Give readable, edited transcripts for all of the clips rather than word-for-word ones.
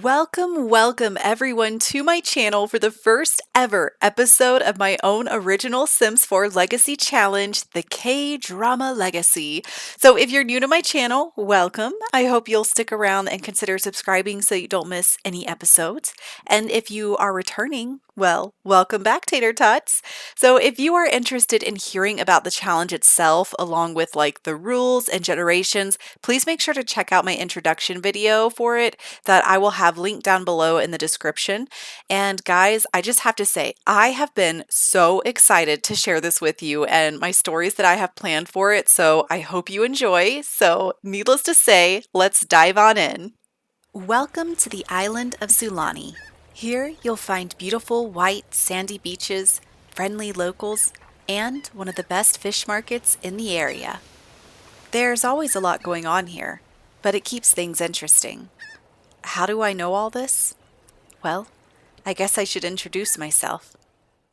Welcome everyone to my channel for the first ever episode of my own original Sims 4 Legacy Challenge, the K-Drama Legacy. So if you're new to my channel, welcome. I hope you'll stick around and consider subscribing so you don't miss any episodes. And if you are returning, well, welcome back, Tater Tots. So if you are interested in hearing about the challenge itself, along with the rules and generations, please make sure to check out my introduction video for it that I will have linked down below in the description. And guys, I just have to say, I have been so excited to share this with you and my stories that I have planned for it. So I hope you enjoy. So needless to say, let's dive on in. Welcome to the island of Sulani. Here you'll find beautiful white sandy beaches, friendly locals, and one of the best fish markets in the area. There's always a lot going on here, but it keeps things interesting. How do I know all this? Well, I guess I should introduce myself.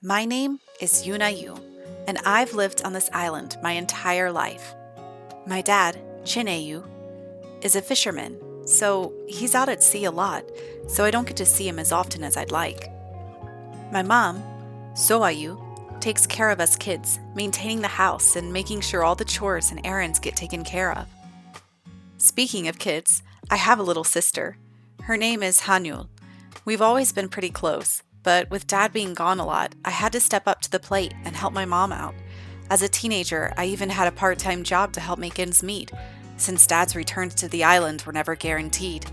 My name is YOONAH, and I've lived on this island my entire life. My dad, YOO, is a fisherman, so he's out at sea a lot, so I don't get to see him as often as I'd like. My mom, YOO, takes care of us kids, maintaining the house and making sure all the chores and errands get taken care of. Speaking of kids, I have a little sister. Her name is Hanul. We've always been pretty close, but with Dad being gone a lot, I had to step up to the plate and help my mom out. As a teenager, I even had a part-time job to help make ends meet, since Dad's returns to the island were never guaranteed.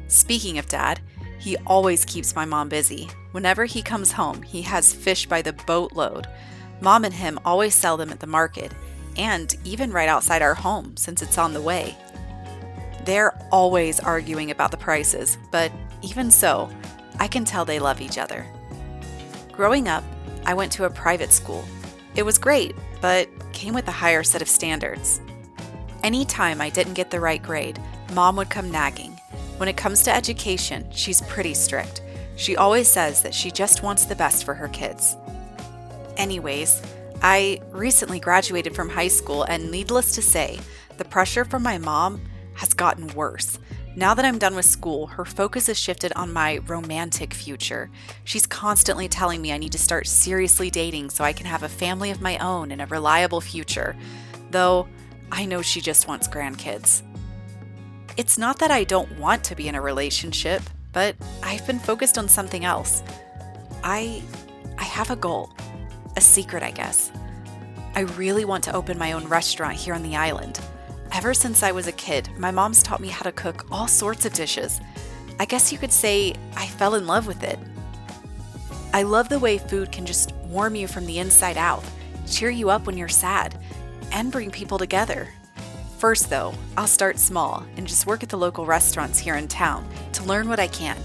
Speaking of Dad, he always keeps my mom busy. Whenever he comes home, he has fish by the boatload. Mom and him always sell them at the market, and even right outside our home, since it's on the way. They're always arguing about the prices, but even so, I can tell they love each other. Growing up, I went to a private school. It was great, but came with a higher set of standards. Anytime I didn't get the right grade, Mom would come nagging. When it comes to education, she's pretty strict. She always says that she just wants the best for her kids. Anyways, I recently graduated from high school, and needless to say, the pressure from my mom has gotten worse. Now that I'm done with school, her focus has shifted on my romantic future. She's constantly telling me I need to start seriously dating so I can have a family of my own and a reliable future, though I know she just wants grandkids. It's not that I don't want to be in a relationship, but I've been focused on something else. I have a goal, a secret, I guess. I really want to open my own restaurant here on the island. Ever since I was a kid, my mom's taught me how to cook all sorts of dishes. I guess you could say I fell in love with it. I love the way food can just warm you from the inside out, cheer you up when you're sad, and bring people together. First though, I'll start small and just work at the local restaurants here in town to learn what I can.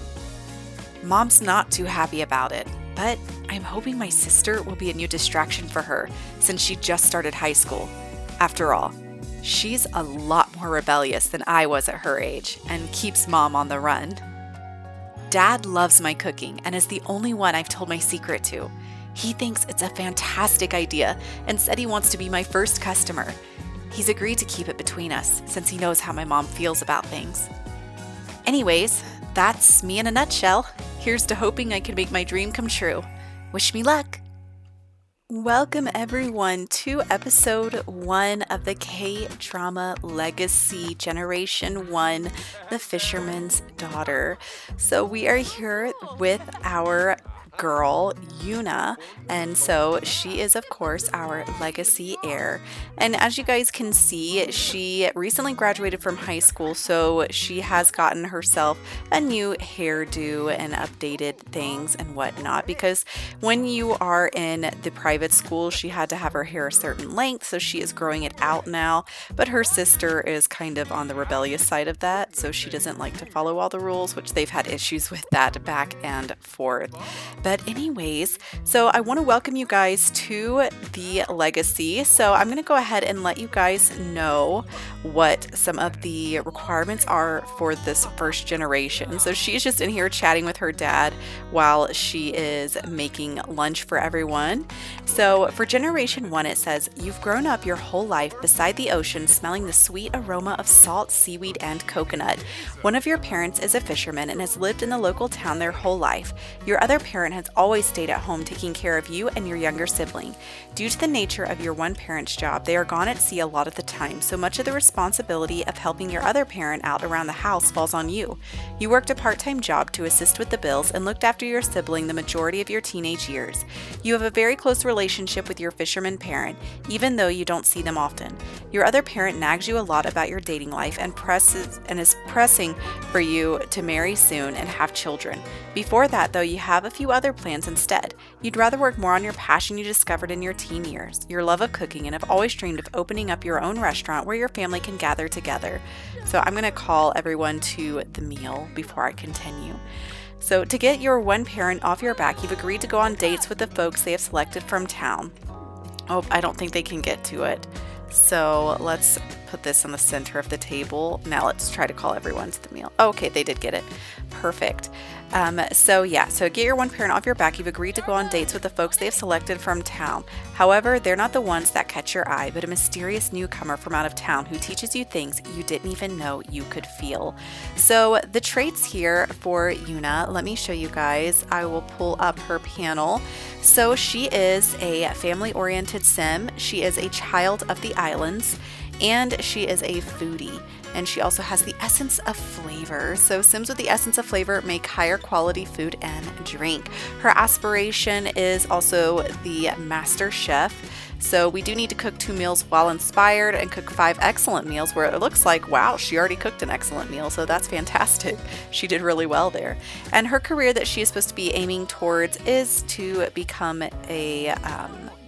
Mom's not too happy about it, but I'm hoping my sister will be a new distraction for her since she just started high school. After all, she's a lot more rebellious than I was at her age and keeps Mom on the run. Dad loves my cooking and is the only one I've told my secret to. He thinks it's a fantastic idea and said he wants to be my first customer. He's agreed to keep it between us since he knows how my mom feels about things. Anyways, that's me in a nutshell. Here's to hoping I can make my dream come true. Wish me luck! Welcome everyone to episode 1 of the K-Drama Legacy Generation 1, The Fisherman's Daughter. So we are here with our girl, Yuna, and so she is of course our legacy heir. And as you guys can see, she recently graduated from high school, so she has gotten herself a new hairdo and updated things and whatnot, because when you are in the private school, she had to have her hair a certain length, so she is growing it out now. But her sister is kind of on the rebellious side of that, so she doesn't like to follow all the rules, which they've had issues with that back and forth. But anyways, so I want to welcome you guys to the legacy. So I'm going to go ahead and let you guys know what some of the requirements are for this first generation. So she's just in here chatting with her dad while she is making lunch for everyone. So for generation 1, it says, you've grown up your whole life beside the ocean smelling the sweet aroma of salt, seaweed, and coconut. One of your parents is a fisherman and has lived in the local town their whole life. Your other parent has always stayed at home taking care of you and your younger sibling. Due to the nature of your one parent's job, they are gone at sea a lot of the time, so much of the responsibility of helping your other parent out around the house falls on you. You worked a part-time job to assist with the bills and looked after your sibling the majority of your teenage years. You have a very close relationship with your fisherman parent, even though you don't see them often. Your other parent nags you a lot about your dating life and is pressing for you to marry soon and have children. Before that, though, you have a few other plans instead. You'd rather work more on your passion you discovered in your teen years, your love of cooking, and have always dreamed of opening up your own restaurant where your family can gather together. So I'm going to call everyone to the meal before I continue. So to get your one parent off your back, you've agreed to go on dates with the folks they have selected from town. Oh, I don't think they can get to it. So let's put this in the center of the table. Now let's try to call everyone to the meal. Okay, they did get it. Perfect. So get your one parent off your back. You've agreed to go on dates with the folks they have selected from town. However, they're not the ones that catch your eye, but a mysterious newcomer from out of town who teaches you things you didn't even know you could feel. So the traits here for Yuna, let me show you guys. I will pull up her panel. So she is a family-oriented sim. She is a child of the islands, and she is a foodie. And she also has the essence of flavor. So Sims with the essence of flavor make higher quality food and drink. Her aspiration is also the master chef. So we do need to cook 2 meals while inspired and cook 5 excellent meals where it looks like, wow, she already cooked an excellent meal. So that's fantastic. She did really well there. And her career that she is supposed to be aiming towards is to become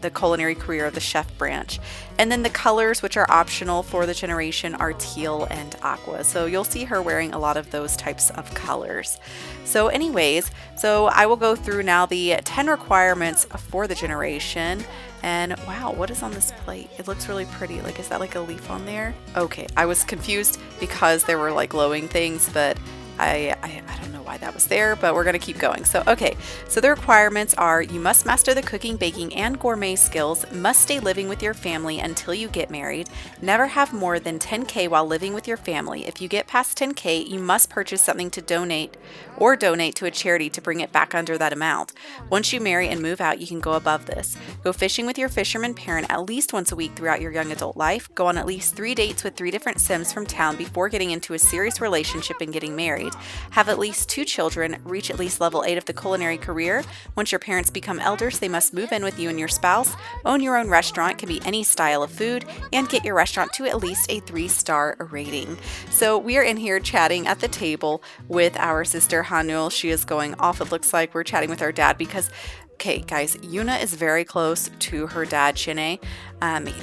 the culinary career of the chef branch. And then the colors, which are optional for the generation, are teal and aqua. So you'll see her wearing a lot of those types of colors. So anyways, I will go through now the 10 requirements for the generation. And wow, what is on this plate? It looks really pretty. Like, is that like a leaf on there? Okay, I was confused because there were like glowing things, but I don't know why that was there, but we're going to keep going. So the requirements are: you must master the cooking, baking, and gourmet skills, must stay living with your family until you get married, never have more than 10K while living with your family. If you get past 10K, you must purchase something to donate to a charity to bring it back under that amount. Once you marry and move out, you can go above this. Go fishing with your fisherman parent at least once a week throughout your young adult life. Go on at least 3 dates with 3 different Sims from town before getting into a serious relationship and getting married. Have at least 2 children, reach at least level 8 of the culinary career. Once your parents become elders, they must move in with you and your spouse. Own your own restaurant, can be any style of food, and get your restaurant to at least a 3-star rating. So we are in here chatting at the table with our sister Hanul. She is going off. It looks like we're chatting with our dad because, okay, guys, Yuna is very close to her dad, Shine.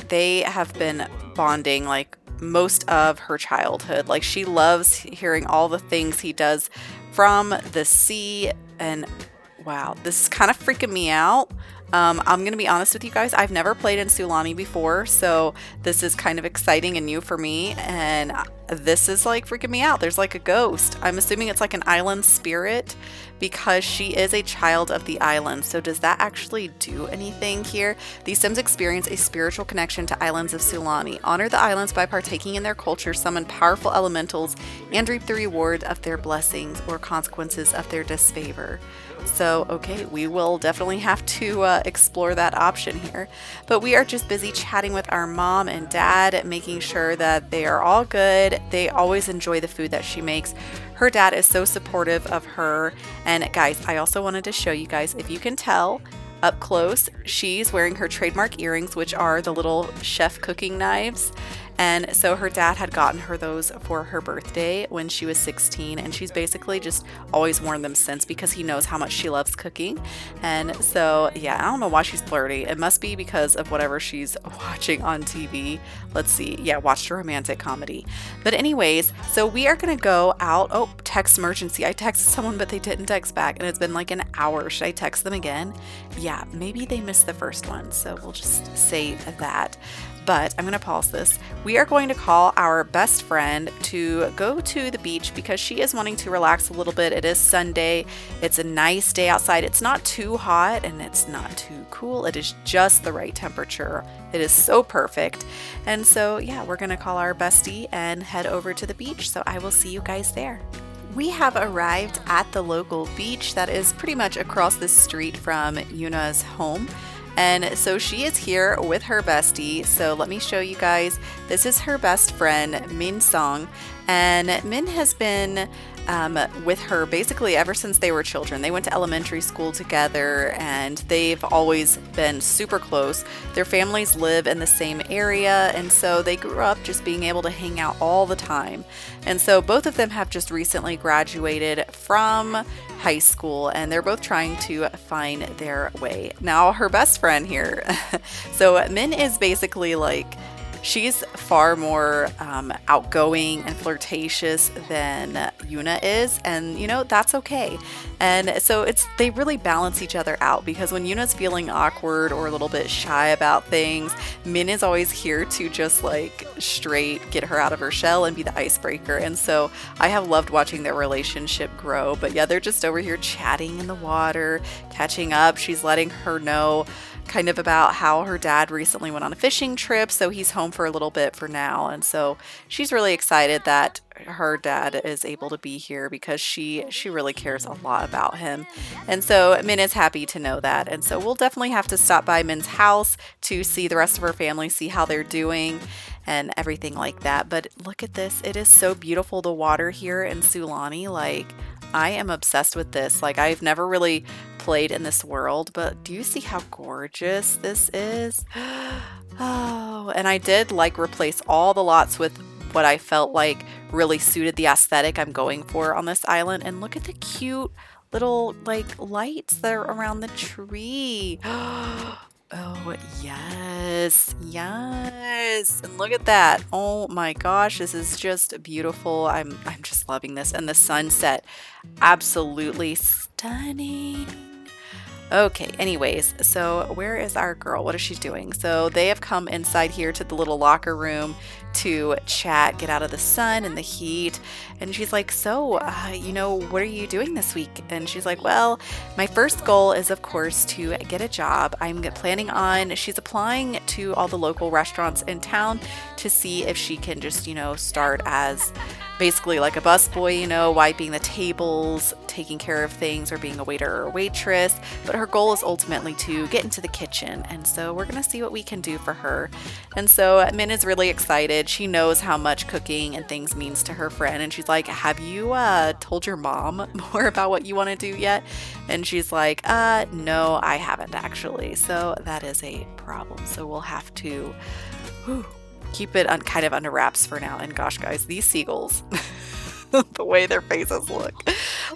They have been bonding like most of her childhood. Like, she loves hearing all the things he does from the sea, and wow, this is kind of freaking me out. I'm gonna be honest with you guys, I've never played in Sulani before, so this is kind of exciting and new for me, and this is like freaking me out. There's like a ghost. I'm assuming it's like an island spirit because she is a child of the island. So does that actually do anything here? These Sims experience a spiritual connection to islands of Sulani. Honor the islands by partaking in their culture, summon powerful elementals, and reap the reward of their blessings or consequences of their disfavor. So, okay, we will definitely have to explore that option here. But we are just busy chatting with our mom and dad, making sure that they are all good. They always enjoy the food that she makes. Her dad is so supportive of her. And guys, I also wanted to show you guys, if you can tell up close, she's wearing her trademark earrings, which are the little chef cooking knives. And so her dad had gotten her those for her birthday when she was 16, and she's basically just always worn them since because he knows how much she loves cooking. And so, yeah, I don't know why she's flirty. It must be because of whatever she's watching on TV. Let's see. Yeah, watched a romantic comedy. But anyways, so we are going to go out. Oh, text emergency. I texted someone, but they didn't text back, and it's been like an hour. Should I text them again? Yeah, maybe they missed the first one, so we'll just say that. But I'm going to pause this. We are going to call our best friend to go to the beach because she is wanting to relax a little bit. It is Sunday. It's a nice day outside. It's not too hot and it's not too cool. It is just the right temperature. It is so perfect. And so, yeah, we're going to call our bestie and head over to the beach. So I will see you guys there. We have arrived at the local beach that is pretty much across the street from Yuna's home. And so she is here with her bestie. So let me show you guys. This is her best friend, Min Song. And Min has been with her basically ever since they were children. They went to elementary school together and they've always been super close. Their families live in the same area, and so they grew up just being able to hang out all the time. And so both of them have just recently graduated from high school and they're both trying to find their way. Now her best friend here, so Min is basically like, she's far more outgoing and flirtatious than Yuna is, and you know, that's okay. And so they really balance each other out because when Yuna's feeling awkward or a little bit shy about things, Min is always here to just like straight get her out of her shell and be the icebreaker. And so I have loved watching their relationship grow. But yeah, they're just over here chatting in the water, catching up. She's letting her know kind of about how her dad recently went on a fishing trip, so he's home for a little bit for now. And so she's really excited that her dad is able to be here because she really cares a lot about him. And so Min is happy to know that. And so we'll definitely have to stop by Min's house to see the rest of her family, see how they're doing and everything like that. But look at this. It is so beautiful, the water here in Sulani. Like, I am obsessed with this. Like, I've never really played in this world, but do you see how gorgeous this is? Oh, and I did like replace all the lots with what I felt like really suited the aesthetic I'm going for on this island. And look at the cute little like lights that are around the tree. Oh, yes, yes. And look at that. Oh my gosh, this is just beautiful. I'm just loving this. And the sunset, absolutely stunning. Okay, anyways, so where is our girl? What is she doing? So they have come inside here to the little locker room to chat, get out of the sun and the heat. And she's like, so, you know, what are you doing this week? And she's like, well, my first goal is, of course, to get a job. I'm planning on, she's applying to all the local restaurants in town to see if she can just, you know, start as basically like a busboy, you know, wiping the tables, taking care of things, or being a waiter or a waitress. But her goal is ultimately to get into the kitchen. And so we're going to see what we can do for her. And so Min is really excited. She knows how much cooking and things means to her friend. And she's like, have you told your mom more about what you want to do yet? And she's like, no, I haven't actually. So that is a problem. So we'll have to keep it kind of under wraps for now. And gosh, guys, these seagulls, the way their faces look,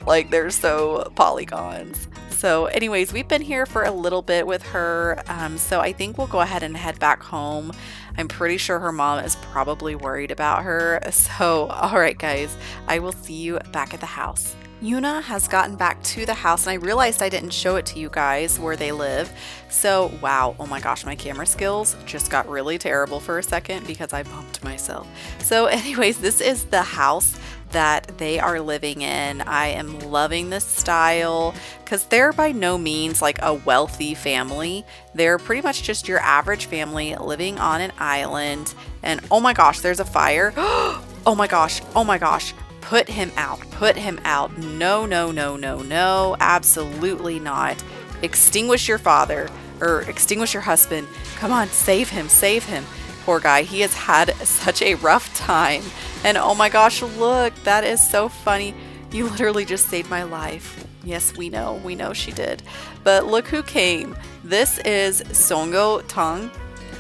like they're so polygons. So anyways, we've been here for a little bit with her. So I think we'll go ahead and head back home. I'm pretty sure her mom is probably worried about her. So, all right, guys, I will see you back at the house. Yuna has gotten back to the house, and I realized I didn't show it to you guys where they live. So, wow, oh my gosh, my camera skills just got really terrible for a second because I bumped myself. So anyways, this is the house that they are living in. I am loving this style because they're by no means like a wealthy family. They're pretty much just your average family living on an island. And oh my gosh, there's a fire. Oh my gosh, oh my gosh. Put him out. Put him out. No, no, no, no, no. Absolutely not. Extinguish your father or extinguish your husband. Come on, save him. Save him. Poor guy. He has had such a rough time. And oh my gosh, look, that is so funny. You literally just saved my life. Yes, we know she did. But look who came. This is Songo Tong.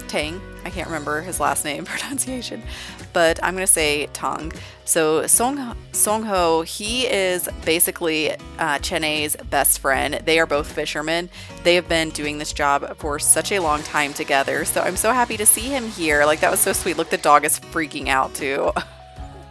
Tang. I can't remember his last name pronunciation, but I'm going to say Tang. So Songho, he is basically Chene's best friend. They are both fishermen. They have been doing this job for such a long time together. So I'm so happy to see him here. Like, that was so sweet. Look, the dog is freaking out too.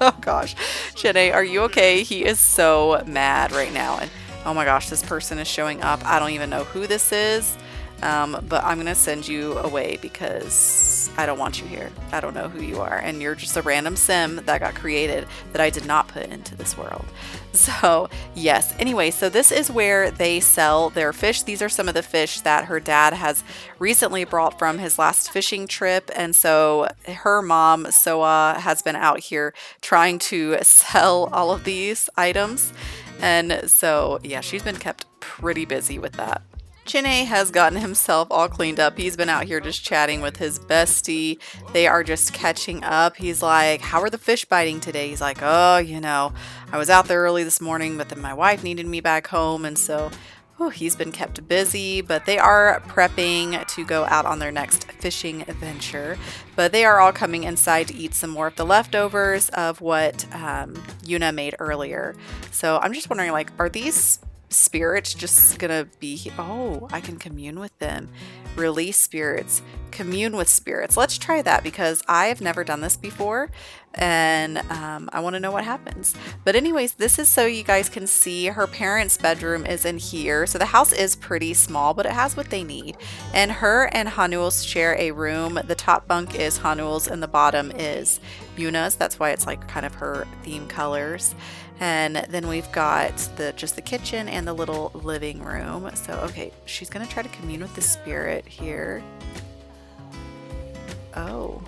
Oh gosh. Chene, are you okay? He is so mad right now. And oh my gosh, this person is showing up. I don't even know who this is. But I'm going to send you away because I don't want you here. I don't know who you are. And you're just a random sim that got created that I did not put into this world. So yes. Anyway, so this is where they sell their fish. These are some of the fish that her dad has recently brought from his last fishing trip. And so her mom, Soa, has been out here trying to sell all of these items. And so, yeah, she's been kept pretty busy with that. Chene has gotten himself all cleaned up. He's been out here just chatting with his bestie. They are just catching up. He's like, how are the fish biting today? He's like, oh, I was out there early this morning, but then my wife needed me back home. And so he's been kept busy, but they are prepping to go out on their next fishing adventure. But they are all coming inside to eat some more of the leftovers of what Yuna made earlier. So I'm just wondering, like, are these spirits just gonna be I can commune with them, release spirits, commune with spirits. Let's try that because I have never done this before, and I want to know what happens. But anyways, this is so you guys can see her parents' bedroom is in here. So the house is pretty small, but it has what they need. And her and Hanul's share a room. The top bunk is Hanul's and the bottom is Yuna's. That's why it's like kind of her theme colors. And then we've got just the kitchen and the little living room. So, okay, she's going to try to commune with the spirit here. Oh.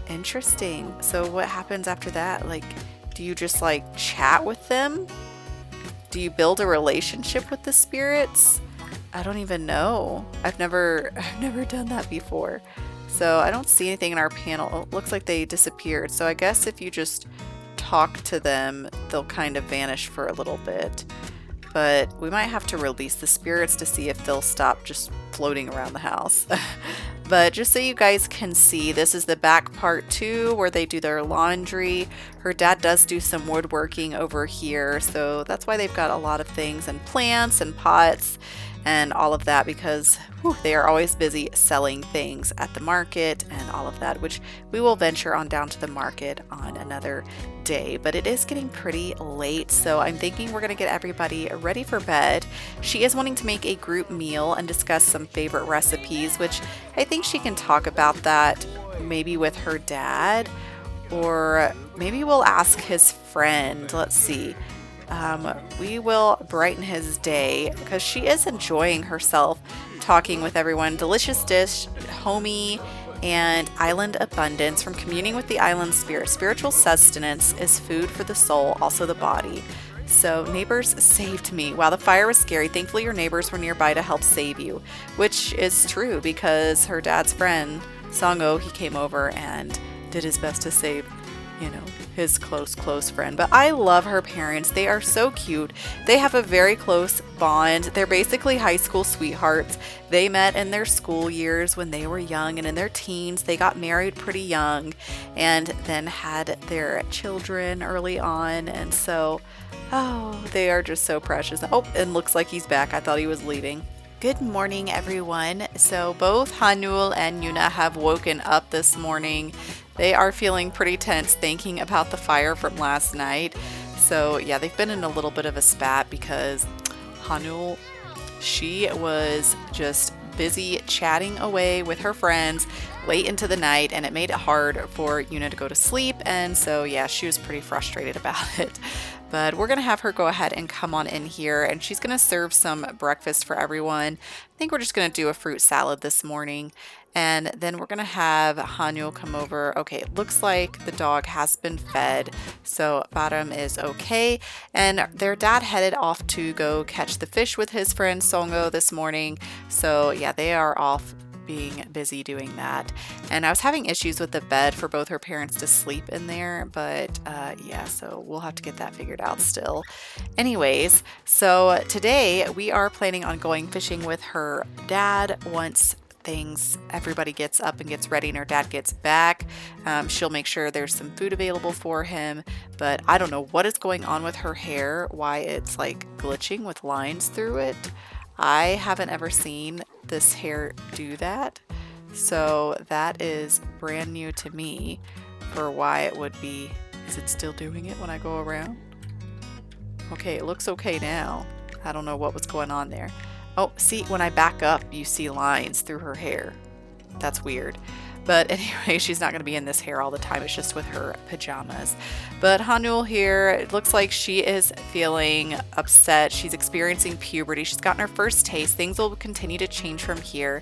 Interesting. So what happens after that? Like, do you just like chat with them? Do you build a relationship with the spirits? I don't even know. I've never done that before. So I don't see anything in our panel. It looks like they disappeared. So I guess if you just talk to them, they'll kind of vanish for a little bit. But we might have to release the spirits to see if they'll stop just floating around the house. But just so you guys can see, this is the back part too, where they do their laundry. Her dad does do some woodworking over here. So that's why they've got a lot of things and plants and pots and all of that, because they are always busy selling things at the market and all of that, which we will venture on down to the market on another day. But it is getting pretty late, so I'm thinking we're going to get everybody ready for bed. She is wanting to make a group meal and discuss some favorite recipes, which I think she can talk about that maybe with her dad, or maybe we'll ask his friend. Let's see. We will brighten his day because she is enjoying herself talking with everyone. Delicious dish, homey, and island abundance from communing with the island spirit. Spiritual sustenance is food for the soul, also the body. So neighbors saved me. Wow, the fire was scary. Thankfully, your neighbors were nearby to help save you, which is true because her dad's friend, Songo, he came over and did his best to save his close friend. But I love her parents. They are so cute. They have a very close bond. They're basically high school sweethearts. They met in their school years when they were young, and in their teens they got married pretty young and then had their children early on. And so they are just so precious. And looks like he's back. I thought he was leaving. Good morning, everyone. So both Hanul and Yuna have woken up this morning. They are feeling pretty tense thinking about the fire from last night. So yeah, they've been in a little bit of a spat because Hanul, she was just busy chatting away with her friends late into the night, and it made it hard for Yuna to go to sleep. And so yeah, she was pretty frustrated about it. But we're going to have her go ahead and come on in here, and she's going to serve some breakfast for everyone. I think we're just going to do a fruit salad this morning. And then we're going to have Hanul come over. Okay, it looks like the dog has been fed, so Bottom is okay. And their dad headed off to go catch the fish with his friend Songo this morning. So yeah, they are off being busy doing that. And I was having issues with the bed for both her parents to sleep in there, but yeah, so we'll have to get that figured out still. Anyways, so today we are planning on going fishing with her dad once everybody gets up and gets ready and her dad gets back, she'll make sure there's some food available for him. But I don't know what is going on with her hair, why it's like glitching with lines through it. I haven't ever seen this hair do that. So that is brand new to me for why it would be. Is it still doing it when I go around? Okay, it looks okay now. I don't know what was going on there. Oh, see, when I back up, you see lines through her hair. That's weird. But anyway, she's not going to be in this hair all the time. It's just with her pajamas. But Hanul here, it looks like she is feeling upset. She's experiencing puberty. She's gotten her first taste. Things will continue to change from here.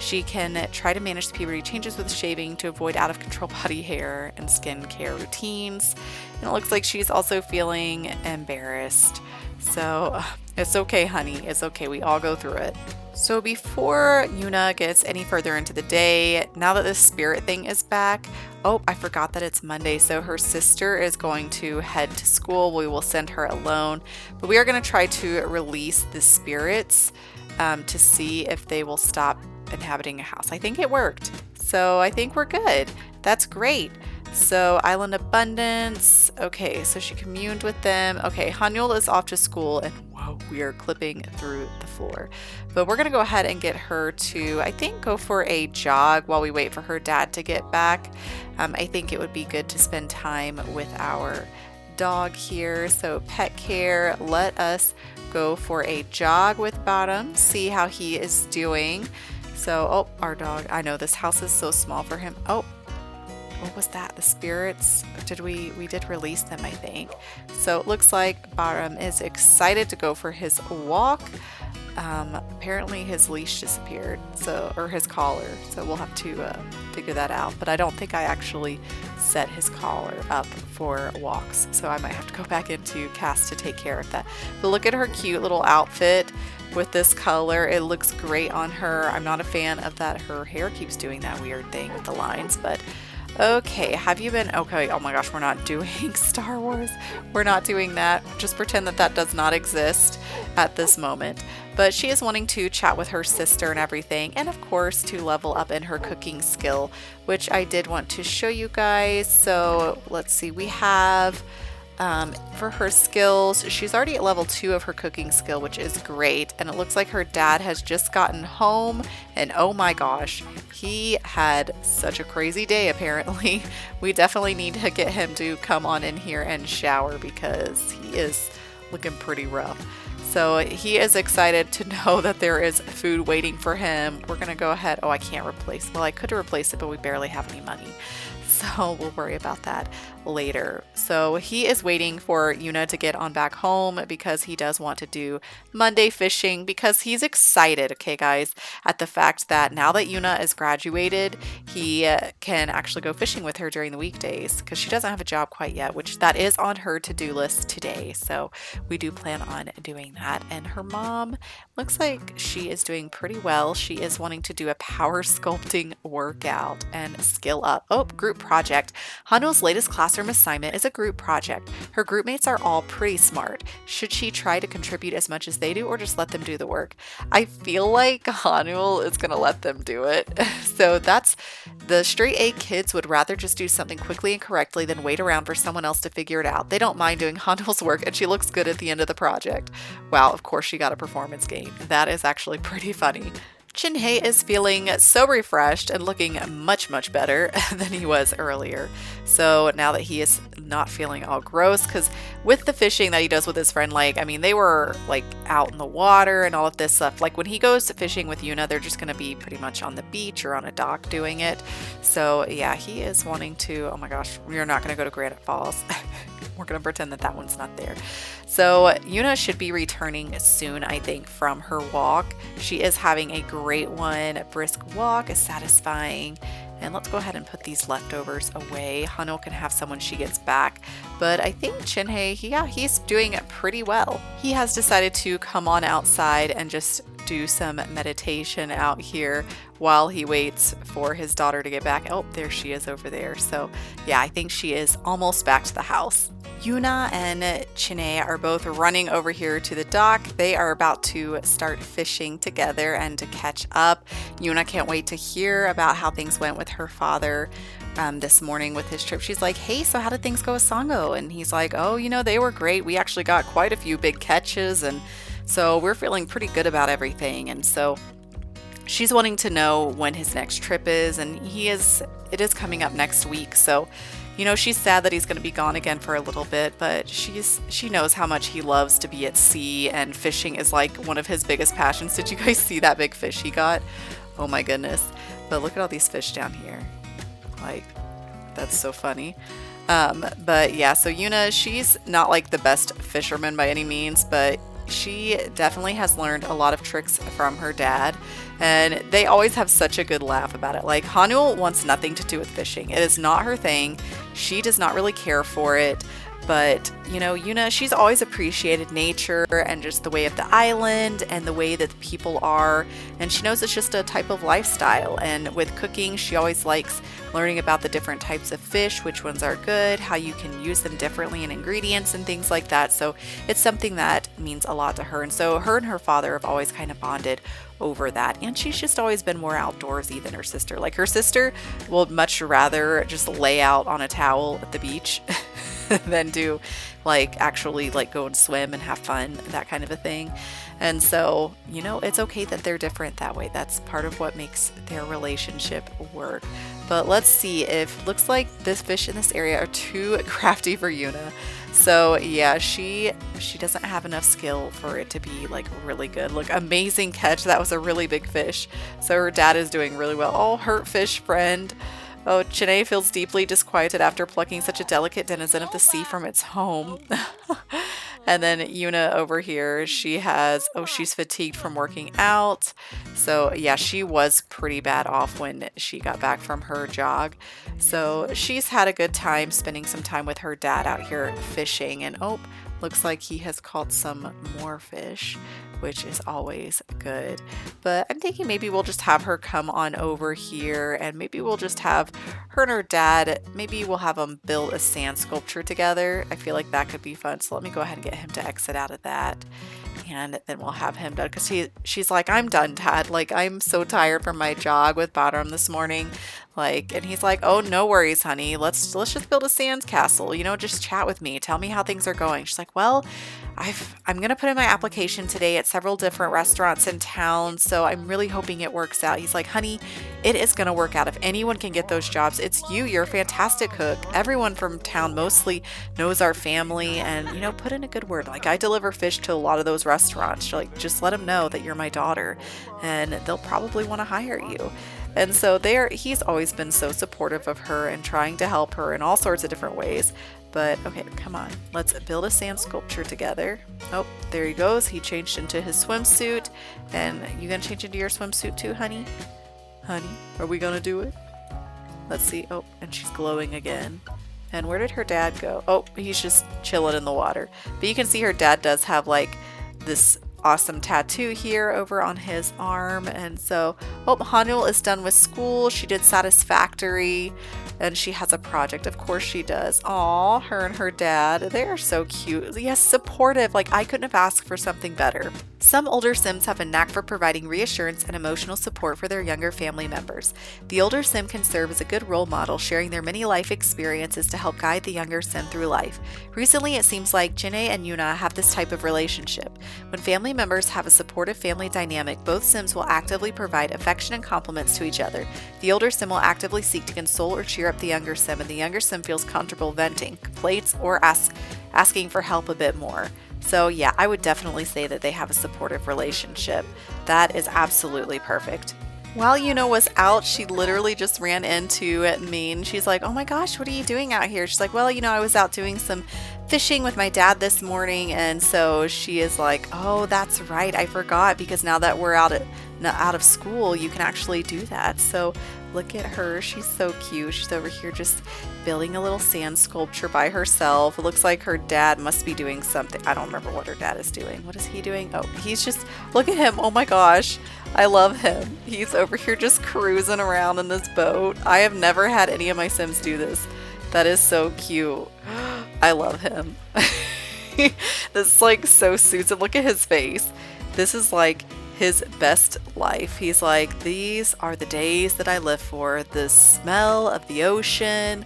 She can try to manage the puberty changes with shaving to avoid out of control body hair and skincare routines. And it looks like she's also feeling embarrassed. So it's okay, honey. It's okay. We all go through it. So before Yuna gets any further into the day, now that the spirit thing is back, oh, I forgot that it's Monday, so her sister is going to head to school. We will send her alone, but we are going to try to release the spirits to see if they will stop inhabiting a house. I think it worked, so I think we're good. That's great. So Island Abundance. Okay, so she communed with them. Okay, Hanul is off to school, and whoa, we are clipping through the floor. But we're gonna go ahead and get her to, I think, go for a jog while we wait for her dad to get back. I think it would be good to spend time with our dog here. So pet care, let us go for a jog with Bottom, see how he is doing. So, oh, our dog, I know this house is so small for him. Oh, what was that? The spirits? We did release them, I think. So it looks like Bottom is excited to go for his walk. Apparently his leash disappeared, or his collar. So we'll have to figure that out. But I don't think I actually set his collar up for walks. So I might have to go back into Cass to take care of that. But look at her cute little outfit with this color. It looks great on her. I'm not a fan of that. Her hair keeps doing that weird thing with the lines, but okay, have you been, okay, oh my gosh, we're not doing Star Wars. We're not doing that. Just pretend that that does not exist at this moment. But she is wanting to chat with her sister and everything, and of course to level up in her cooking skill, which I did want to show you guys. So let's see, we have for her skills, she's already at level 2 of her cooking skill, which is great. And it looks like her dad has just gotten home, and oh my gosh, he had such a crazy day apparently. We definitely need to get him to come on in here and shower because he is looking pretty rough. So he is excited to know that there is food waiting for him. We're gonna go ahead. Oh, I can't replace. Well, I could replace it, but we barely have any money. So we'll worry about that later. So he is waiting for Yuna to get on back home because he does want to do Monday fishing because he's excited, okay guys, at the fact that now that Yuna is graduated, he can actually go fishing with her during the weekdays because she doesn't have a job quite yet, which that is on her to-do list today. So we do plan on doing that. And her mom looks like she is doing pretty well. She is wanting to do a power sculpting workout and skill up. Oh, group project. Hanul's latest classroom assignment is a group project. Her group mates are all pretty smart. Should she try to contribute as much as they do or just let them do the work? I feel like Hanul is going to let them do it. So that's the straight A kids would rather just do something quickly and correctly than wait around for someone else to figure it out. They don't mind doing Hanul's work and she looks good at the end of the project. Wow, of course she got a performance gain. That is actually pretty funny. Chinhei is feeling so refreshed and looking much, much better than he was earlier. So now that he is not feeling all gross, because with the fishing that he does with his friend, like, I mean, they were like out in the water and all of this stuff. Like when he goes fishing with Yuna, they're just going to be pretty much on the beach or on a dock doing it. So yeah, he is wanting to, oh my gosh, we're not going to go to Granite Falls. We're going to pretend that that one's not there. So Yuna should be returning soon, I think, from her walk. She is having a great one. Brisk walk is satisfying. And let's go ahead and put these leftovers away. Hanul can have some when she gets back. But I think Chinhei, yeah, he's doing pretty well. He has decided to come on outside and just do some meditation out here while he waits for his daughter to get back. Oh, there she is over there. So yeah, I think she is almost back to the house. Yuna and Chine are both running over here to the dock. They are about to start fishing together and to catch up. Yuna can't wait to hear about how things went with her father this morning with his trip. She's like, hey, so how did things go with Sango? And he's like, oh, they were great. We actually got quite a few big catches, and so we're feeling pretty good about everything. And so she's wanting to know when his next trip is, and it is coming up next week. So she's sad that he's going to be gone again for a little bit, but she knows how much he loves to be at sea, and fishing is like one of his biggest passions. Did you guys see that big fish he got? Oh my goodness. But look at all these fish down here. Like, that's so funny. But yeah, so Yuna, she's not like the best fisherman by any means, but she definitely has learned a lot of tricks from her dad, and they always have such a good laugh about it. Like, Hanul wants nothing to do with fishing. It is not her thing. She does not really care for it. But, Yuna, she's always appreciated nature and just the way of the island and the way that the people are. And she knows it's just a type of lifestyle. And with cooking, she always likes learning about the different types of fish, which ones are good, how you can use them differently in ingredients and things like that. So it's something that means a lot to her. And so her and her father have always kind of bonded over that. And she's just always been more outdoorsy than her sister. Like, her sister will much rather just lay out on a towel at the beach than do actually go and swim and have fun, that kind of a thing. And so, it's okay that they're different that way. That's part of what makes their relationship work. But let's see, if looks like this fish in this area are too crafty for Yuna. So yeah, she doesn't have enough skill for it to be really good. Look, amazing catch. That was a really big fish. So her dad is doing really well. Oh, hurt fish friend. Oh, Chine feels deeply disquieted after plucking such a delicate denizen of the sea from its home. And then Yuna over here, she's fatigued from working out. So yeah, she was pretty bad off when she got back from her jog. So she's had a good time spending some time with her dad out here fishing. And oh, looks like he has caught some more fish, which is always good. But I'm thinking maybe we'll just have her come on over here, and maybe we'll just have her and her dad, maybe we'll have them build a sand sculpture together. I feel like that could be fun. So let me go ahead and get him to exit out of that. And then we'll have him done, because she's like, I'm done, Dad. I'm so tired from my jog with Bottom this morning. And he's like, oh, no worries, honey. Let's just build a sand castle. Just chat with me. Tell me how things are going. She's like, well, I'm going to put in my application today at several different restaurants in town, so I'm really hoping it works out. He's like, honey, it is going to work out. If anyone can get those jobs, it's you. You're a fantastic cook. Everyone from town mostly knows our family, and, put in a good word. I deliver fish to a lot of those restaurants. Just let them know that you're my daughter, and they'll probably want to hire you. And so he's always been so supportive of her and trying to help her in all sorts of different ways. But okay, come on, let's build a sand sculpture together. Oh, there he goes. He changed into his swimsuit. And you gonna change into your swimsuit too, honey? Honey, are we gonna do it? Let's see. Oh, and she's glowing again. And where did her dad go? Oh, he's just chilling in the water. But you can see her dad does have this awesome tattoo here over on his arm. And so, oh, Hanul is done with school. She did satisfactory, and she has a project. Of course she does. Aw, her and her dad, they're so cute. Yes, supportive. I couldn't have asked for something better. Some older Sims have a knack for providing reassurance and emotional support for their younger family members. The older Sim can serve as a good role model, sharing their many life experiences to help guide the younger Sim through life. Recently, it seems like Jine and Yuna have this type of relationship. When family members have a supportive family dynamic, both Sims will actively provide affection and compliments to each other. The older Sim will actively seek to console or cheer up the younger Sim, and the younger Sim feels comfortable venting, complaints, or asking for help a bit more. So yeah, I would definitely say that they have a supportive relationship. That is absolutely perfect. While Yuna was out, she literally just ran into me, and she's like, oh my gosh, what are you doing out here? She's like, well, I was out doing some fishing with my dad this morning. And so she is like, oh, that's right, I forgot, because now that we're out of school, you can actually do that. So look at her, she's so cute. She's over here just building a little sand sculpture by herself. It looks like her dad must be doing something. I don't remember what her dad is doing. What is he doing? Oh, he's just, look at him. Oh my gosh, I love him. He's over here just cruising around in this boat. I have never had any of my Sims do this. That is so cute. I love him. This like so suits him. Look at his face. This is like his best life. He's like, these are the days that I live for. The smell of the ocean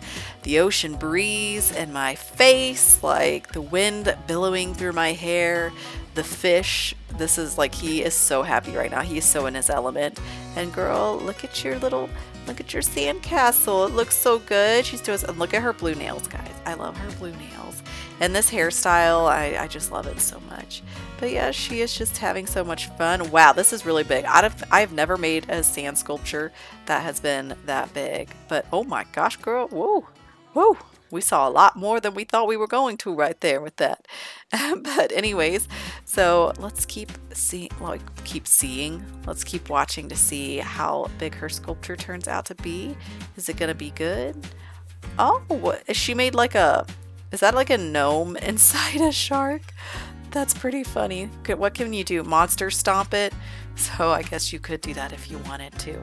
breeze in my face, like the wind billowing through my hair, the fish. This is like, he is so happy right now. He is so in his element. And girl, look at your sand castle. It looks so good. She's doing, and look at her blue nails, guys. I love her blue nails. And this hairstyle, I just love it so much. But yeah, she is just having so much fun. Wow, this is really big. I've never made a sand sculpture that has been that big. But oh my gosh, girl, whoa, whoa. We saw a lot more than we thought we were going to right there with that. But anyways, so let's keep seeing. Let's keep watching to see how big her sculpture turns out to be. Is it gonna be good? Oh, she made like is that like a gnome inside a shark? That's pretty funny. What can you do? Monster stomp it? So I guess you could do that if you wanted to.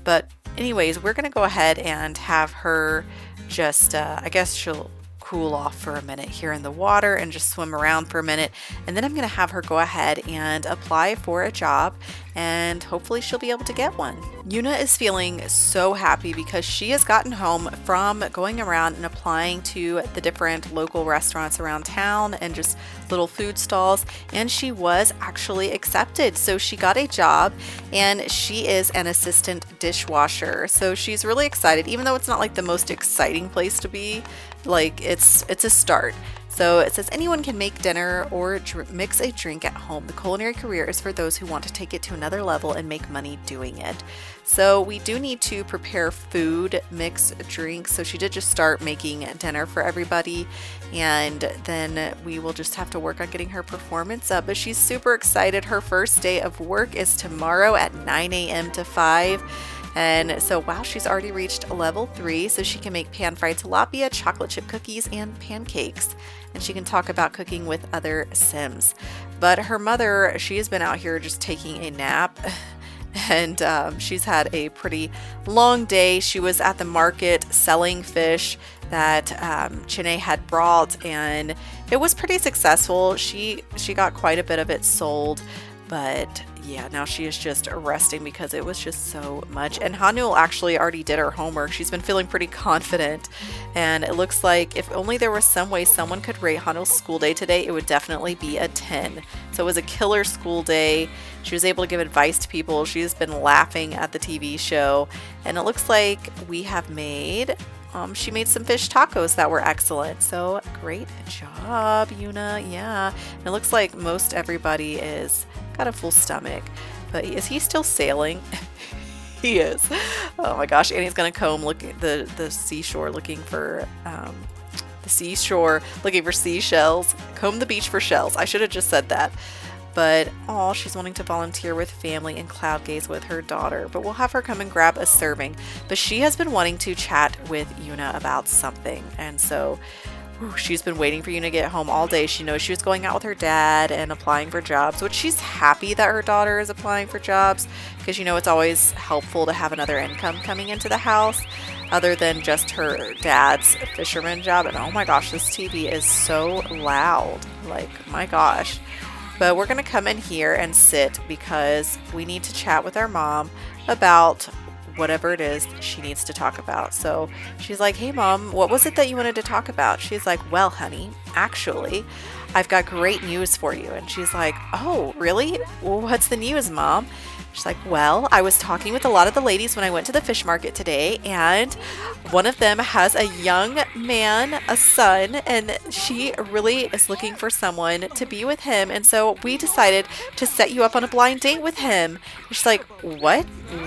But anyways, we're gonna go ahead and have her just, I guess she'll cool off for a minute here in the water and just swim around for a minute. And then I'm going to have her go ahead and apply for a job, and hopefully she'll be able to get one. Yuna is feeling so happy because she has gotten home from going around and applying to the different local restaurants around town and just little food stalls, and she was actually accepted. So she got a job and she is an assistant dishwasher. So she's really excited, even though it's not like the most exciting place to be. Like it's a start. So it says anyone can make dinner or mix a drink at home. The culinary career is for those who want to take it to another level and make money doing it. So we do need to prepare food, mix drinks. So she did just start making dinner for everybody, and then we will just have to work on getting her performance up. But she's super excited. Her first day of work is tomorrow at 9 a.m. to 5. And so, wow, she's already reached level 3, so she can make pan-fried tilapia, chocolate chip cookies, and pancakes. And she can talk about cooking with other Sims. But her mother, she has been out here just taking a nap. And she's had a pretty long day. She was at the market selling fish that Chine had brought, and it was pretty successful. She got quite a bit of it sold, but yeah, now she is just resting because it was just so much. And Hanul actually already did her homework. She's been feeling pretty confident, and it looks like if only there was some way someone could rate Hanul's school day today, it would definitely be a 10. So it was a killer school day. She was able to give advice to people. She's been laughing at the TV show, and it looks like we have made she made some fish tacos that were excellent. So great job, Yuna. Yeah, and it looks like most everybody is got a full stomach. But is he still sailing? He is. Oh my gosh. And he's gonna comb the seashore looking for seashells. Comb the beach for shells. I should have just said that. But oh, she's wanting to volunteer with family and cloud gaze with her daughter. But we'll have her come and grab a serving. But she has been wanting to chat with Yuna about something. And so she's been waiting for Yuna to get home all day. She knows she was going out with her dad and applying for jobs, which she's happy that her daughter is applying for jobs, because it's always helpful to have another income coming into the house other than just her dad's fisherman job. And oh my gosh, this TV is so loud. Like, my gosh. But we're going to come in here and sit because we need to chat with our mom about whatever it is she needs to talk about. So she's like, hey mom, what was it that you wanted to talk about? She's like, well, honey, actually, I've got great news for you. And she's like, oh, really? Well, what's the news, mom? She's like, well, I was talking with a lot of the ladies when I went to the fish market today, and one of them has a young man, a son, and she really is looking for someone to be with him. And so we decided to set you up on a blind date with him. And she's like, what?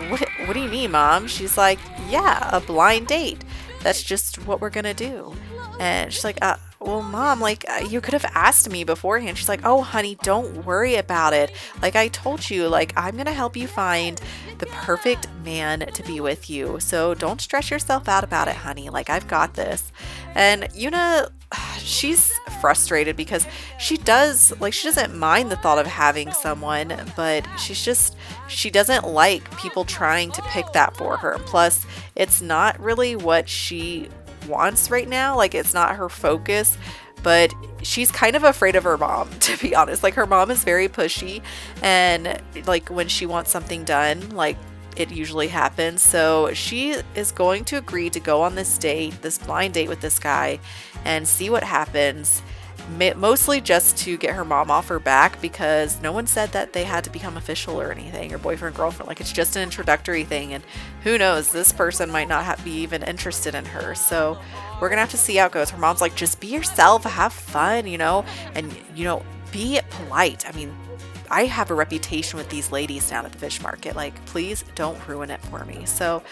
What do you mean, mom? She's like, yeah, a blind date. That's just what we're going to do. And she's like, well, mom, like, you could have asked me beforehand. She's like, oh, honey, don't worry about it. Like I told you, like, I'm going to help you find the perfect man to be with you. So don't stress yourself out about it, honey. Like, I've got this. And Yuna, she's frustrated because she doesn't mind the thought of having someone, but she doesn't like people trying to pick that for her. Plus, it's not really what she wants right now. Like, it's not her focus, but she's kind of afraid of her mom, to be honest. Like, her mom is very pushy, and like when she wants something done, like, it usually happens. So she is going to agree to go on this date, this blind date with this guy, and see what happens. Mostly just to get her mom off her back, because no one said that they had to become official or anything, or boyfriend girlfriend. Like, it's just an introductory thing, and who knows, this person might not be even interested in her. So we're gonna have to see how it goes. Her mom's like, just be yourself, have fun, and be polite. I mean, I have a reputation with these ladies down at the fish market. Like, please don't ruin it for me. So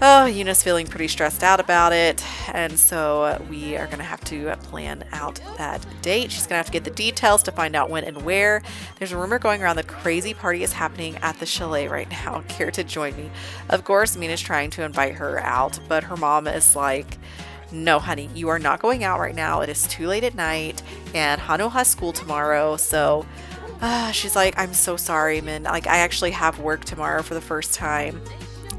Yuna's feeling pretty stressed out about it, and so we are going to have to plan out that date. She's going to have to get the details to find out when and where. There's a rumor going around the crazy party is happening at the chalet right now. Care to join me? Of course, Mina's trying to invite her out, but her mom is like, no, honey, you are not going out right now. It is too late at night, and Hano has school tomorrow, so she's like, I'm so sorry, Min. Like, I actually have work tomorrow for the first time.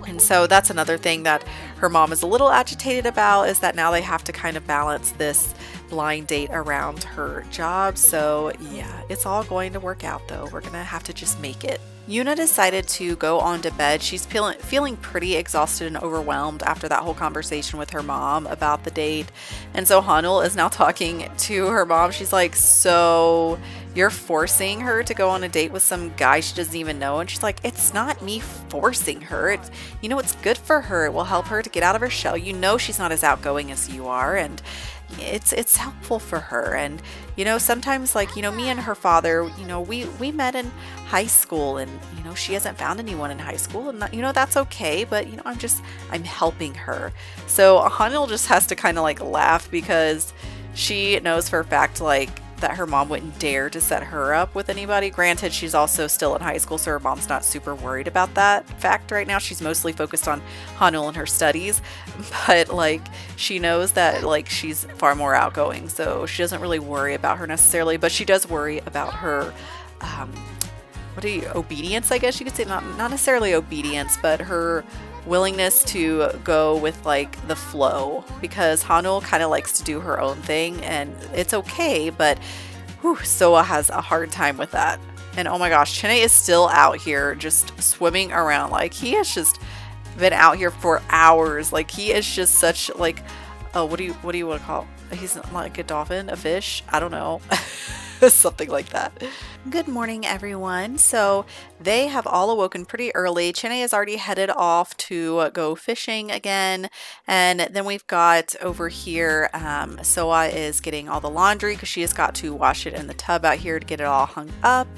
And so that's another thing that her mom is a little agitated about, is that now they have to kind of balance this blind date around her job. So yeah, it's all going to work out though. We're going to have to just make it. Yuna decided to go on to bed. She's feeling pretty exhausted and overwhelmed after that whole conversation with her mom about the date. And so Hanul is now talking to her mom. She's like, so you're forcing her to go on a date with some guy she doesn't even know? And she's like, it's not me forcing her. It's, it's good for her. It will help her to get out of her shell. She's not as outgoing as you are, and it's helpful for her. And sometimes, like, me and her father, we met in high school, and she hasn't found anyone in high school, and that's okay, but I'm helping her. So Hanil just has to kind of like laugh, because she knows for a fact, like, that her mom wouldn't dare to set her up with anybody. Granted, she's also still in high school, so her mom's not super worried about that fact right now. She's mostly focused on Hanul and her studies, but like, she knows that, like, she's far more outgoing, so she doesn't really worry about her necessarily, but she does worry about her obedience, I guess you could say. Not necessarily obedience, but her willingness to go with like the flow, because Hanul kind of likes to do her own thing, and it's okay, but Soa has a hard time with that. And oh my gosh, Chene is still out here just swimming around. Like, he has just been out here for hours. Like, he is just such like, what do you want to call, he's not like a dolphin, a fish, I don't know. Something like that. Good morning, everyone. So they have all awoken pretty early. Chene is already headed off to go fishing again. And then we've got over here, Soa is getting all the laundry, because she has got to wash it in the tub out here to get it all hung up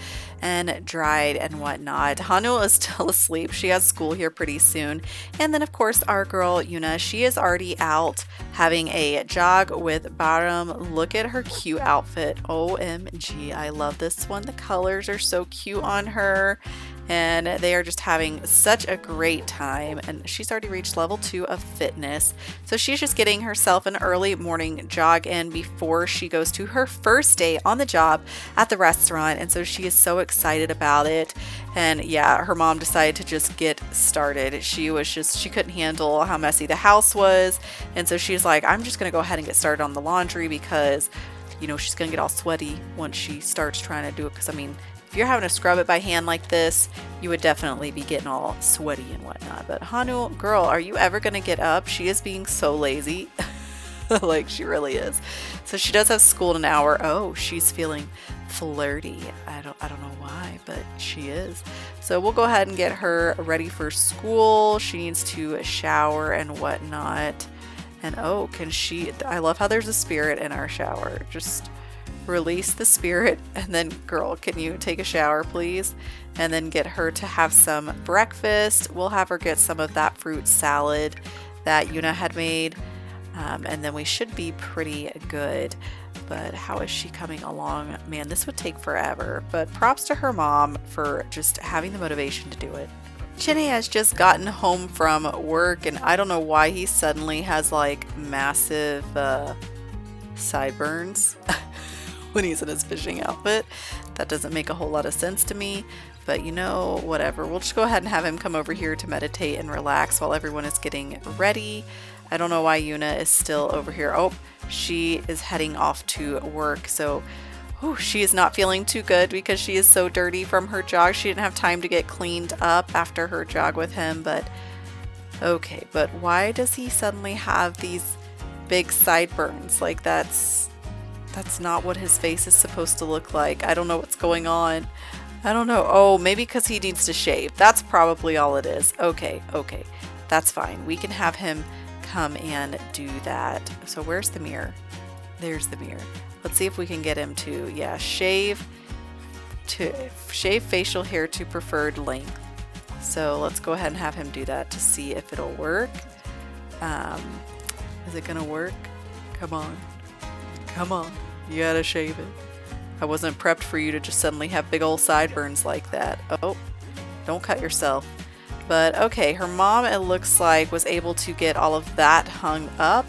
and dried and whatnot. Hanu is still asleep. She has school here pretty soon. And then of course our girl Yuna, she is already out having a jog with Baram. Look at her cute outfit. OMG, I love this one. The colors are so cute on her, and they are just having such a great time. And she's already reached level 2 of fitness, so she's just getting herself an early morning jog in before she goes to her first day on the job at the restaurant. And so she is so excited about it. And yeah, her mom decided to just get started. She couldn't handle how messy the house was, and so she's like, I'm just gonna go ahead and get started on the laundry, because she's gonna get all sweaty once she starts trying to do it. Because I mean, if you're having to scrub it by hand like this, you would definitely be getting all sweaty and whatnot. But Hanu, girl, are you ever gonna get up? She is being so lazy. Like, she really is. So she does have school in an hour. Oh, she's feeling flirty. I don't know why, but she is. So we'll go ahead and get her ready for school. She needs to shower and whatnot. And oh, I love how there's a spirit in our shower. Just release the spirit, and then, girl, can you take a shower, please? And then get her to have some breakfast. We'll have her get some of that fruit salad that Yuna had made. And then we should be pretty good. But how is she coming along? Man, this would take forever. But props to her mom for just having the motivation to do it. Chene has just gotten home from work, and I don't know why he suddenly has like massive sideburns when he's in his fishing outfit. That doesn't make a whole lot of sense to me. But you know, whatever. We'll just go ahead and have him come over here to meditate and relax while everyone is getting ready. I don't know why Yuna is still over here. Oh, she is heading off to work. So she is not feeling too good because she is so dirty from her jog. She didn't have time to get cleaned up after her jog with him. But okay, but why does he suddenly have these big sideburns? Like that's not what his face is supposed to look like. I don't know what's going on. I don't know. Oh, maybe because he needs to shave. That's probably all it is. Okay. That's fine. We can have him come and do that. So where's the mirror? There's the mirror. Let's see if we can get him to, shave facial hair to preferred length. So let's go ahead and have him do that to see if it'll work. Is it gonna work? Come on. You gotta shave it. I wasn't prepped for you to just suddenly have big old sideburns like that. Oh, don't cut yourself. But okay, her mom, it looks like, was able to get all of that hung up.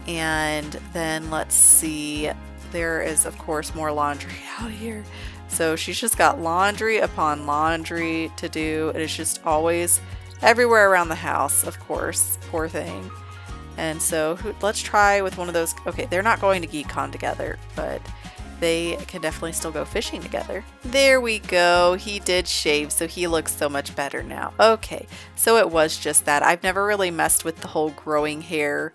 And then let's see, there is of course more laundry out here. So she's just got laundry upon laundry to do. It is just always everywhere around the house, of course. Poor thing. And so let's try with one of those. Okay, they're not going to GeekCon together, but they can definitely still go fishing together. There we go. He did shave, so he looks so much better now. Okay, so it was just that. I've never really messed with the whole growing hair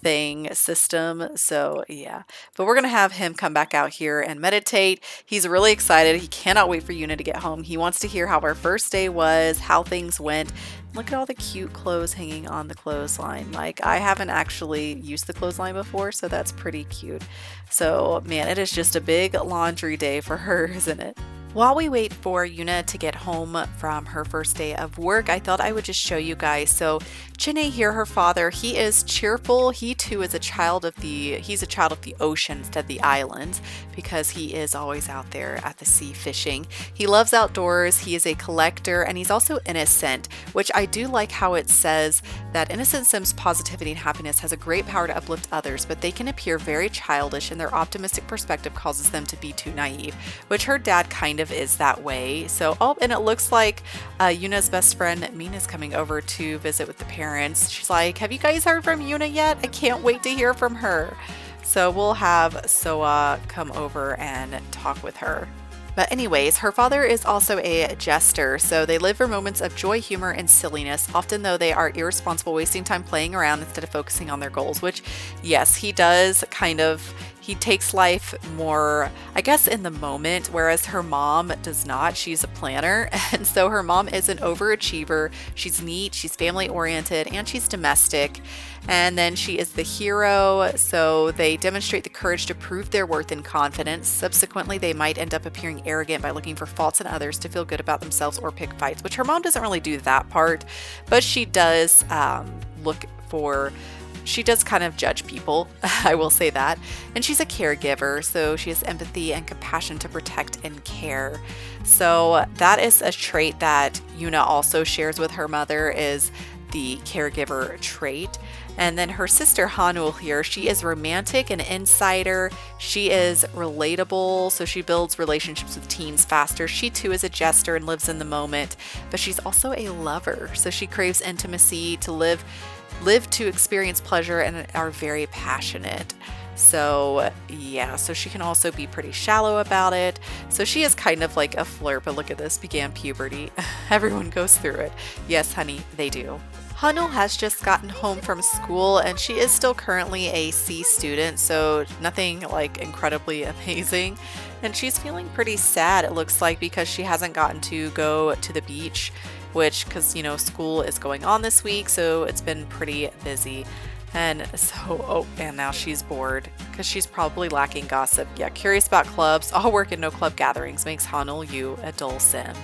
thing system, so yeah. But we're gonna have him come back out here and meditate. He's really excited. He cannot wait for Yuna to get home. He wants to hear how our first day was, how things went. Look at all the cute clothes hanging on the clothesline. Like, I haven't actually used the clothesline before, so that's pretty cute. So man, it is just a big laundry day for her, isn't it? While we wait for Yuna to get home from her first day of work, I thought I would just show you guys. So Chine here, her father, he is cheerful. He too is a child of the ocean instead of the islands, because he is always out there at the sea fishing. He loves outdoors. He is a collector, and he's also innocent, which I do like how it says that innocent Sims positivity and happiness has a great power to uplift others, but they can appear very childish, and their optimistic perspective causes them to be too naive, which her dad kind of is that way. So, and it looks like Yuna's best friend Mina's coming over to visit with the parents. She's like, have you guys heard from Yuna yet? I can't wait to hear from her. So we'll have Soa come over and talk with her. But anyways, her father is also a jester, so they live for moments of joy, humor, and silliness, often though they are irresponsible, wasting time playing around instead of focusing on their goals, which, yes, he does he takes life more, I guess, in the moment, whereas her mom does not. She's a planner, and so her mom is an overachiever. She's neat, she's family-oriented, and she's domestic. And then she is the hero, so they demonstrate the courage to prove their worth and confidence. Subsequently, they might end up appearing arrogant by looking for faults in others to feel good about themselves or pick fights, which her mom doesn't really do that part, but she does she does kind of judge people, I will say that. And she's a caregiver, so she has empathy and compassion to protect and care. So that is a trait that Yuna also shares with her mother, is the caregiver trait. And then her sister Hanul here, she is romantic and insider. She is relatable, so she builds relationships with teens faster. She too is a jester and lives in the moment, but she's also a lover, so she craves intimacy, to live to experience pleasure, and are very passionate. So yeah, so she can also be pretty shallow about it. So she is kind of like a flirt, but look at this, began puberty. Everyone goes through it. Yes, honey, they do. Hanul has just gotten home from school, and she is still currently a C student, so nothing like incredibly amazing. And she's feeling pretty sad, it looks like, because she hasn't gotten to go to the beach, because school is going on this week, so it's been pretty busy. And so, and now she's bored because she's probably lacking gossip. Yeah, curious about clubs. All work and no club gatherings makes Hanul you a dull sim.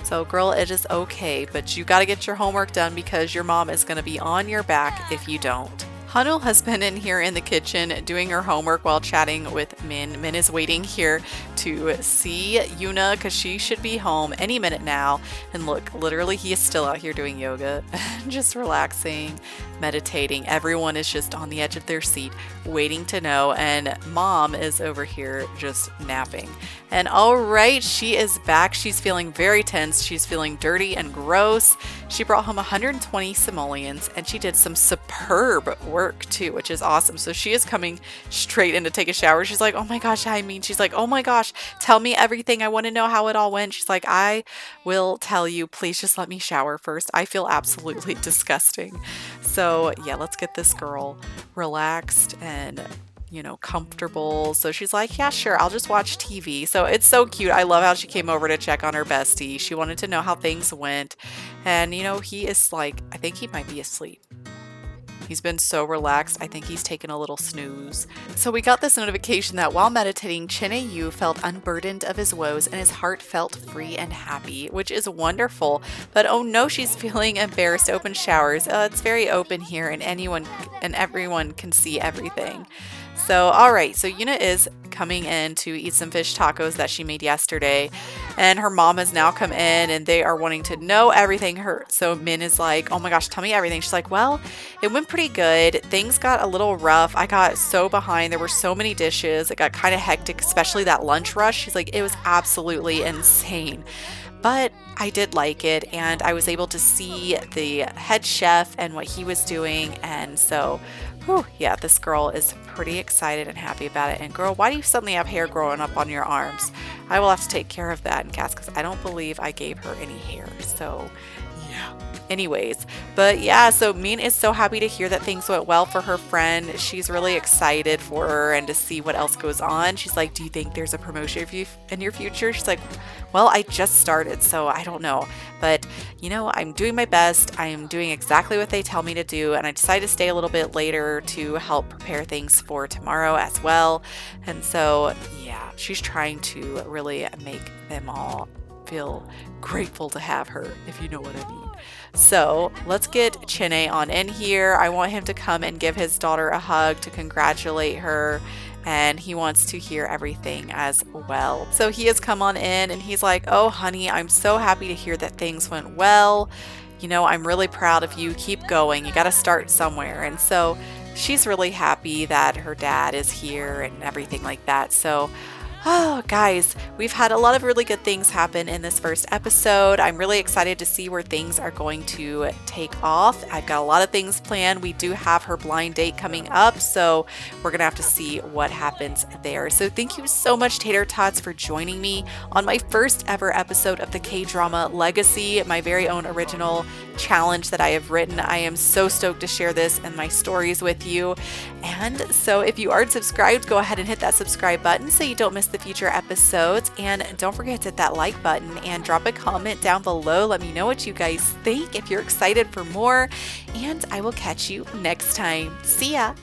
So girl, it is okay, but you got to get your homework done because your mom is going to be on your back if you don't. Hanul has been in here in the kitchen doing her homework while chatting with Min. Min is waiting here to see Yuna because she should be home any minute now. And look, literally he is still out here doing yoga, just relaxing, meditating. Everyone is just on the edge of their seat waiting to know, and Mom is over here just napping. And all right, she is back. She's feeling very tense. She's feeling dirty and gross. She brought home 120 simoleons, and she did some superb work too, which is awesome. So she is coming straight in to take a shower. She's like, oh my gosh, she's like, oh my gosh, tell me everything. I want to know how it all went. She's like, I will tell you. Please just let me shower first. I feel absolutely disgusting. So yeah, let's get this girl relaxed and comfortable. So she's like, yeah, sure, I'll just watch TV. So it's so cute. I love how she came over to check on her bestie. She wanted to know how things went. And he is like, I think he might be asleep. He's been so relaxed. I think he's taken a little snooze. So we got this notification that while meditating, YOO felt unburdened of his woes and his heart felt free and happy, which is wonderful. But oh no, she's feeling embarrassed to open showers. It's very open here and everyone can see everything. So, all right, so Yuna is coming in to eat some fish tacos that she made yesterday, and her mom has now come in and they are wanting to know everything. So Min is like, oh my gosh, tell me everything. She's like, well, it went pretty good. Things got a little rough. I got so behind. There were so many dishes. It got kind of hectic, especially that lunch rush. She's like, it was absolutely insane. But I did like it, and I was able to see the head chef and what he was doing, and so yeah, this girl is pretty excited and happy about it. And girl, why do you suddenly have hair growing up on your arms? I will have to take care of that in Cass because I don't believe I gave her any hair. So yeah. Anyways, but yeah, so Min is so happy to hear that things went well for her friend. She's really excited for her and to see what else goes on. She's like, do you think there's a promotion in your future? She's like, well, I just started, so I don't know. But, I'm doing my best. I am doing exactly what they tell me to do. And I decided to stay a little bit later to help prepare things for tomorrow as well. And so, yeah, she's trying to really make them all feel grateful to have her, if you know what I mean. So let's get Chene on in here. I want him to come and give his daughter a hug to congratulate her, and he wants to hear everything as well. So he has come on in and he's like, oh honey, I'm so happy to hear that things went well. I'm really proud of you. Keep going. You got to start somewhere. And so she's really happy that her dad is here and everything like that. So oh, guys, we've had a lot of really good things happen in this first episode. I'm really excited to see where things are going to take off. I've got a lot of things planned. We do have her blind date coming up, so we're going to have to see what happens there. So thank you so much, Tater Tots, for joining me on my first ever episode of the K-Drama Legacy, my very own original challenge that I have written. I am so stoked to share this and my stories with you. And so if you aren't subscribed, go ahead and hit that subscribe button so you don't miss the future episodes. And don't forget to hit that like button and drop a comment down below. Let me know what you guys think, if you're excited for more. And I will catch you next time. See ya!